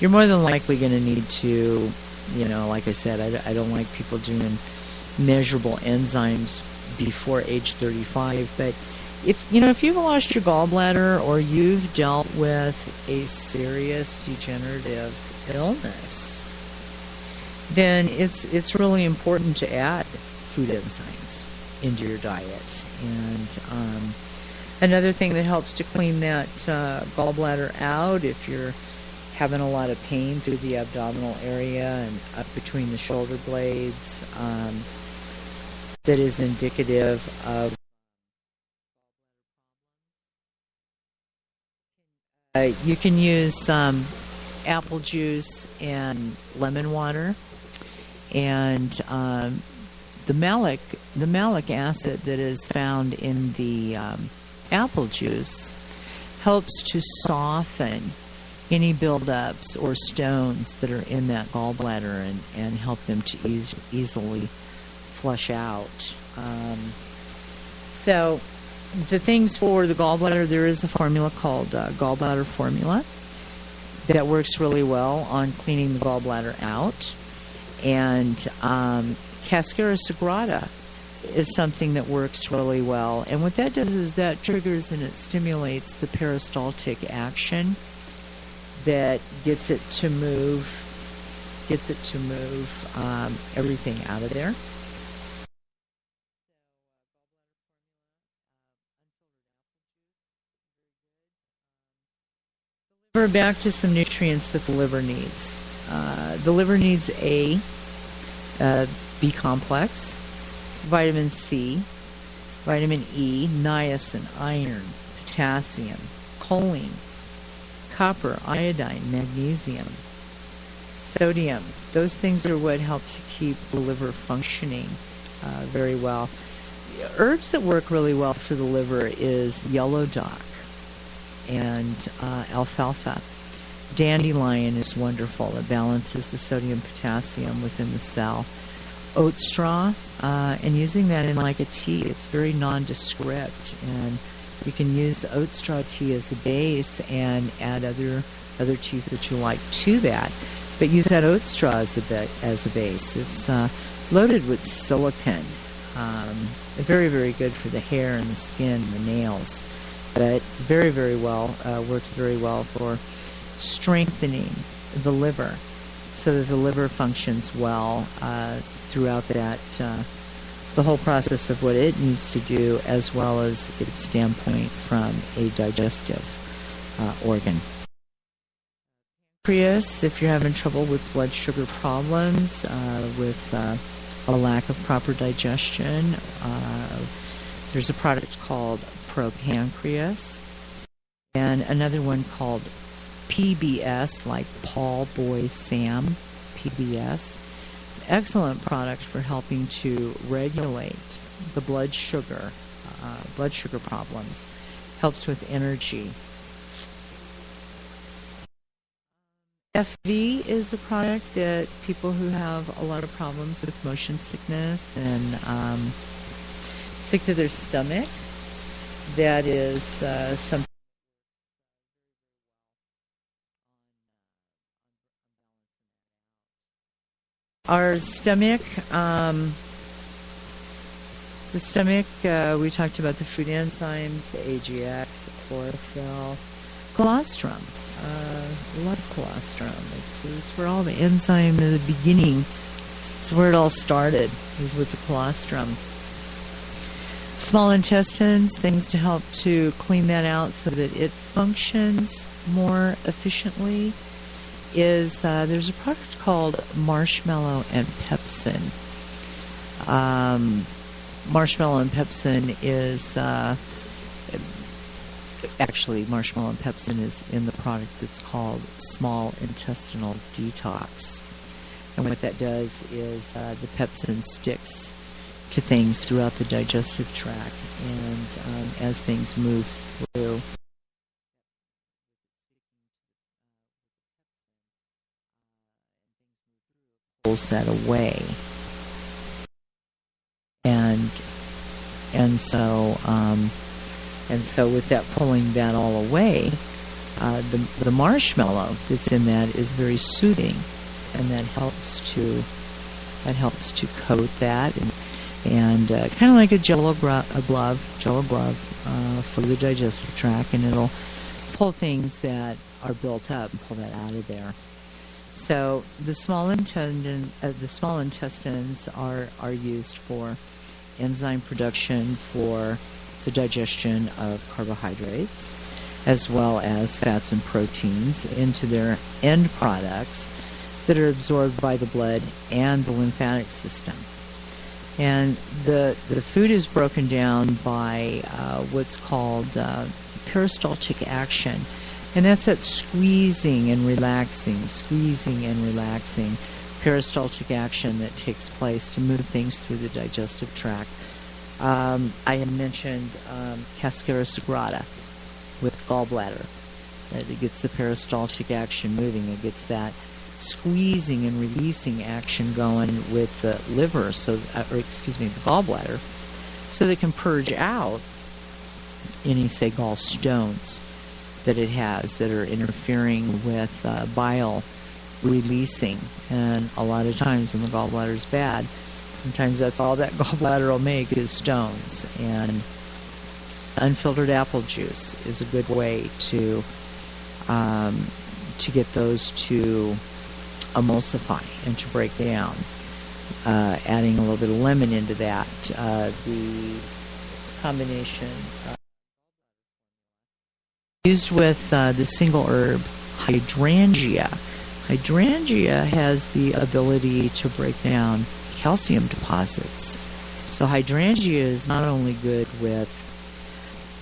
you're more than likely going to need to, like I said, I don't like people doing measurable enzymes before age 35, but if you've lost your gallbladder or you've dealt with a serious degenerative illness, then it's really important to add food enzymes into your diet. And another thing that helps to clean that gallbladder out, if you're having a lot of pain through the abdominal area and up between the shoulder blades, that is indicative of you can use apple juice and lemon water, and the malic acid that is found in the apple juice helps to soften any buildups or stones that are in that gallbladder and help them to easily flush out. So the things for the gallbladder, there is a formula called gallbladder formula that works really well on cleaning the gallbladder out. And Cascara sagrada is something that works really well. And what that does is that triggers and it stimulates the peristaltic action that gets it to move everything out of there. We're back to some nutrients that the liver needs. The liver needs A, B complex, vitamin C, vitamin E, niacin, iron, potassium, choline, copper, iodine, magnesium, sodium. Those things are what help to keep the liver functioning very well. Herbs that work really well for the liver is yellow dock and alfalfa. Dandelion is wonderful. It balances the sodium potassium within the cell. Oat straw, and using that in like a tea, it's very nondescript, and you can use oat straw tea as a base and add other teas that you like to that, but use that oat straw as a base. It's loaded with silicon, very, very good for the hair and the skin and the nails, but very, very well, works very well for strengthening the liver so that the liver functions well throughout that the whole process of what it needs to do, as well as its standpoint from a digestive organ. Pancreas, if you're having trouble with blood sugar problems, with a lack of proper digestion, there's a product called ProPancreas, and another one called PBS, like Paul Boy Sam, PBS. It's an excellent product for helping to regulate the blood sugar problems. Helps with energy. FV is a product that people who have a lot of problems with motion sickness and sick to their stomach, that is something. Our stomach, we talked about the food enzymes, the AGX, the chlorophyll, colostrum. A lot of colostrum. It's where all the enzyme in the beginning, it's where it all started, is with the colostrum. Small intestines, things to help to clean that out so that it functions more efficiently, is there's a product called Marshmallow and Pepsin. Marshmallow and Pepsin is actually, Marshmallow and Pepsin is in the product that's called Small Intestinal Detox. And what that does is the pepsin sticks to things throughout the digestive tract, and as things move through, pulls that away. And so with that pulling that all away, The marshmallow that's in that is very soothing, and that helps to coat that, and kind of like a Jello glove for the digestive tract, and it'll pull things that are built up and pull that out of there. So the small intestines are used for enzyme production for the digestion of carbohydrates, as well as fats and proteins into their end products that are absorbed by the blood and the lymphatic system. And the food is broken down by what's called peristaltic action. And that's that squeezing and relaxing peristaltic action that takes place to move things through the digestive tract. I had mentioned cascara sagrada with gallbladder. It gets the peristaltic action moving. It gets that squeezing and releasing action going with the liver, the gallbladder, so they can purge out any, say, gallstones that it has that are interfering with bile releasing. And a lot of times when the gallbladder is bad, sometimes that's all that gallbladder will make is stones. And unfiltered apple juice is a good way to get those to emulsify and to break down. Adding a little bit of lemon into that, the combination used with the single herb hydrangea. Hydrangea has the ability to break down calcium deposits. So hydrangea is not only good with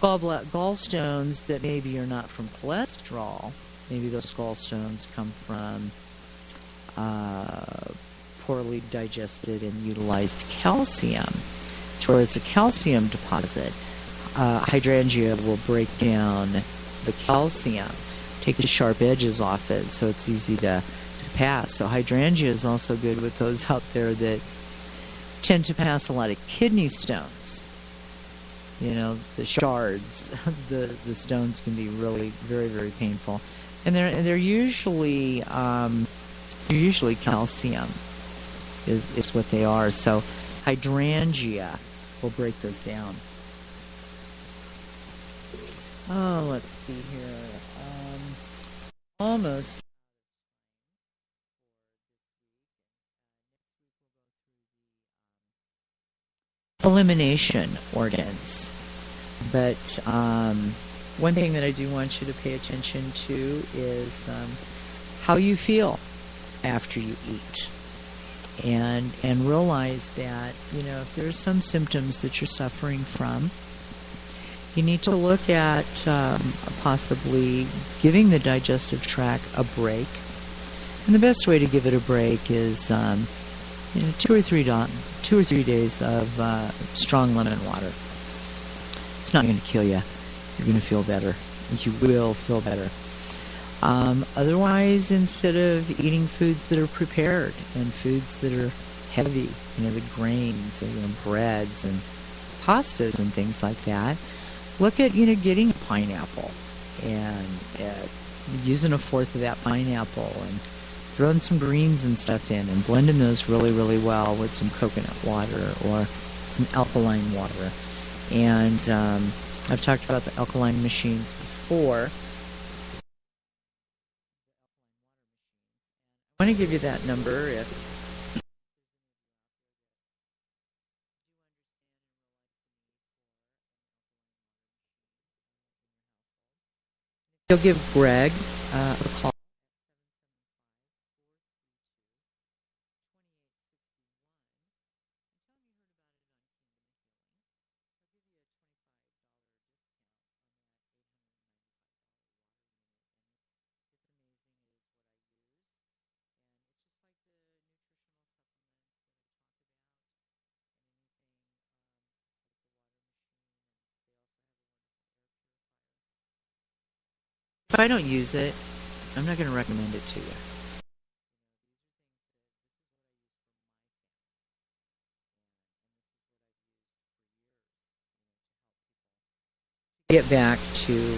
gallstones that maybe are not from cholesterol. Maybe those gallstones come from poorly digested and utilized calcium, towards a calcium deposit. Hydrangea will break down the calcium, take the sharp edges off it so it's easy to pass. So hydrangea is also good with those out there that tend to pass a lot of kidney stones. You know, the shards, the stones can be really very, very painful, and they're usually calcium is what they are. So hydrangea will break those down. Oh, let's see here. Almost. Elimination ordinance. But one thing that I do want you to pay attention to is how you feel after you eat. And realize that, you know, if there's some symptoms that you're suffering from, you need to look at possibly giving the digestive tract a break. And the best way to give it a break is 2 or 3 days of strong lemon water. It's not going to kill you. You're going to feel better. You will feel better. Otherwise, instead of eating foods that are prepared and foods that are heavy, the grains, breads and pastas and things like that, look at, getting a pineapple and using a fourth of that pineapple and throwing some greens and stuff in and blending those really, really well with some coconut water or some alkaline water. And I've talked about the alkaline machines before. I want to give you that number if you'll give Greg a call. If I don't use it, I'm not going to recommend it to you. Get back to